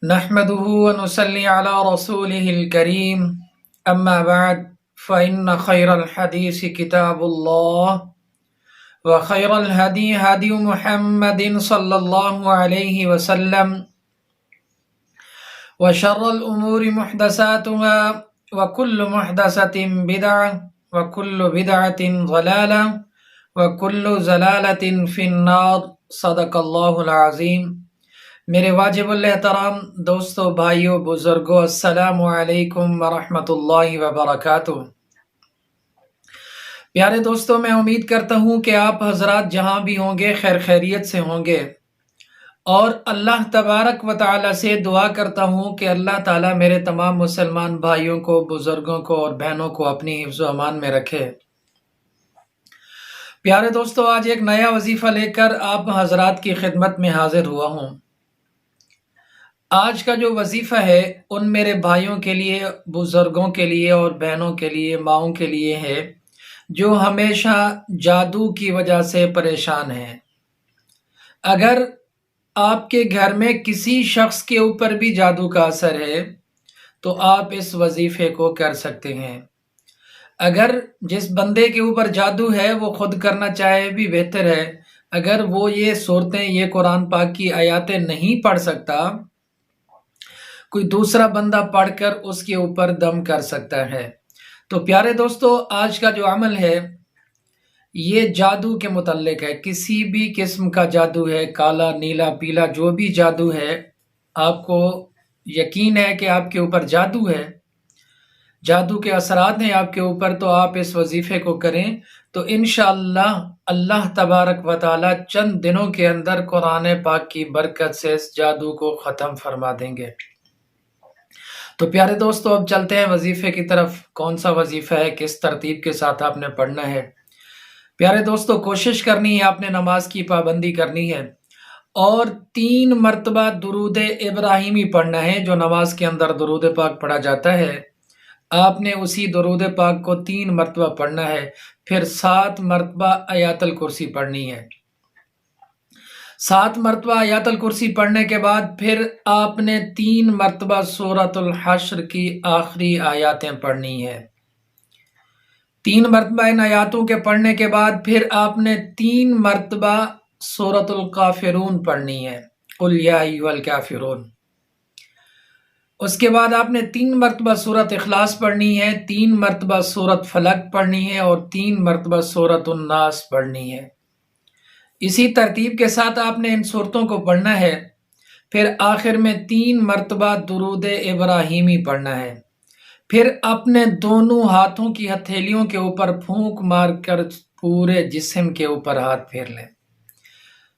نحمده ونصلي على رسوله الكريم أما بعد فإن خير الحديث كتاب الله وخير الهدي هدي محمد صلى الله عليه وسلم وشر الأمور محدثاتها وكل محدثة بدعة وكل بدعة ضلالة وكل ضلالة في النار صدق الله العظيم۔ میرے واجب الاحترام دوستو، بھائیو، بزرگوں، السلام علیکم ورحمۃ اللہ وبرکاتہ۔ پیارے دوستو، میں امید کرتا ہوں کہ آپ حضرات جہاں بھی ہوں گے خیر خیریت سے ہوں گے، اور اللہ تبارک و تعالی سے دعا کرتا ہوں کہ اللہ تعالی میرے تمام مسلمان بھائیوں کو، بزرگوں کو اور بہنوں کو اپنی حفظ و امان میں رکھے۔ پیارے دوستو، آج ایک نیا وظیفہ لے کر آپ حضرات کی خدمت میں حاضر ہوا ہوں۔ آج کا جو وظیفہ ہے ان میرے بھائیوں کے لیے، بزرگوں کے لیے اور بہنوں کے لیے، ماؤں کے لیے ہے جو ہمیشہ جادو کی وجہ سے پریشان ہیں۔ اگر آپ کے گھر میں کسی شخص کے اوپر بھی جادو کا اثر ہے تو آپ اس وظیفے کو کر سکتے ہیں۔ اگر جس بندے کے اوپر جادو ہے وہ خود کرنا چاہے بھی بہتر ہے۔ اگر وہ یہ صورتیں، یہ قرآن پاک کی آیاتیں نہیں پڑھ سکتا، کوئی دوسرا بندہ پڑھ کر اس کے اوپر دم کر سکتا ہے۔ تو پیارے دوستو، آج کا جو عمل ہے یہ جادو کے متعلق ہے۔ کسی بھی قسم کا جادو ہے، کالا، نیلا، پیلا، جو بھی جادو ہے، آپ کو یقین ہے کہ آپ کے اوپر جادو ہے، جادو کے اثرات ہیں آپ کے اوپر، تو آپ اس وظیفے کو کریں تو انشاءاللہ اللہ تبارک و تعالی چند دنوں کے اندر قرآن پاک کی برکت سے اس جادو کو ختم فرما دیں گے۔ تو پیارے دوستو، اب چلتے ہیں وظیفے کی طرف۔ کون سا وظیفہ ہے، کس ترتیب کے ساتھ آپ نے پڑھنا ہے؟ پیارے دوستو، کوشش کرنی ہے، آپ نے نماز کی پابندی کرنی ہے اور 3 مرتبہ درود ابراہیمی پڑھنا ہے۔ جو نماز کے اندر درود پاک پڑھا جاتا ہے، آپ نے اسی درود پاک کو 3 مرتبہ پڑھنا ہے۔ پھر 7 مرتبہ آیت الکرسی پڑھنی ہے۔ 7 مرتبہ آیت الکرسی پڑھنے کے بعد پھر آپ نے 3 مرتبہ سورۃ الحشر کی آخری آیاتیں پڑھنی ہے۔ 3 مرتبہ ان آیاتوں کے پڑھنے کے بعد پھر آپ نے 3 مرتبہ سورۃ الکافرون پڑھنی ہے، قل یا ایھا الکافرون۔ اس کے بعد آپ نے 3 مرتبہ سورۃ اخلاص پڑھنی ہے، 3 مرتبہ سورۃ فلق پڑھنی ہے اور 3 مرتبہ سورۃ الناس پڑھنی ہے۔ اسی ترتیب کے ساتھ آپ نے ان صورتوں کو پڑھنا ہے۔ پھر آخر میں 3 مرتبہ درود ابراہیمی پڑھنا ہے۔ پھر اپنے دونوں ہاتھوں کی ہتھیلیوں کے اوپر پھونک مار کر پورے جسم کے اوپر ہاتھ پھیر لیں۔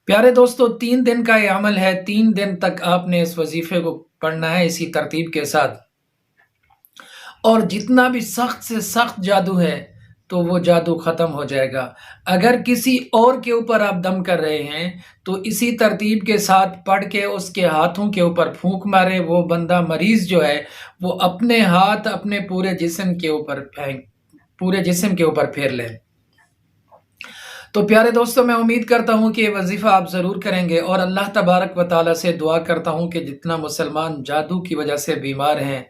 پیارے دوستو، 3 دن کا یہ عمل ہے۔ 3 دن تک آپ نے اس وظیفے کو پڑھنا ہے اسی ترتیب کے ساتھ، اور جتنا بھی سخت سے سخت جادو ہے تو وہ جادو ختم ہو جائے گا۔ اگر کسی اور کے اوپر آپ دم کر رہے ہیں تو اسی ترتیب کے ساتھ پڑھ کے اس کے ہاتھوں کے اوپر پھونک مارے۔ وہ بندہ مریض جو ہے وہ اپنے ہاتھ اپنے پورے جسم کے اوپر پھیر لے۔ تو پیارے دوستو، میں امید کرتا ہوں کہ یہ وظیفہ آپ ضرور کریں گے، اور اللہ تبارک و تعالی سے دعا کرتا ہوں کہ جتنا مسلمان جادو کی وجہ سے بیمار ہیں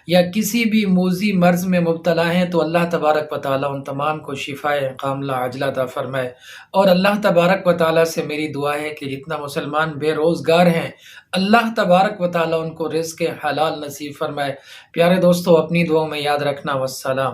یا کسی بھی موذی مرض میں مبتلا ہیں، تو اللہ تبارک و تعالی ان تمام کو شفائے کاملہ عاجلہ عطا فرمائے۔ اور اللہ تبارک و تعالی سے میری دعا ہے کہ جتنا مسلمان بے روزگار ہیں، اللہ تبارک و تعالی ان کو رزق حلال نصیب فرمائے۔ پیارے دوستو، اپنی دعاؤں میں یاد رکھنا۔ والسلام۔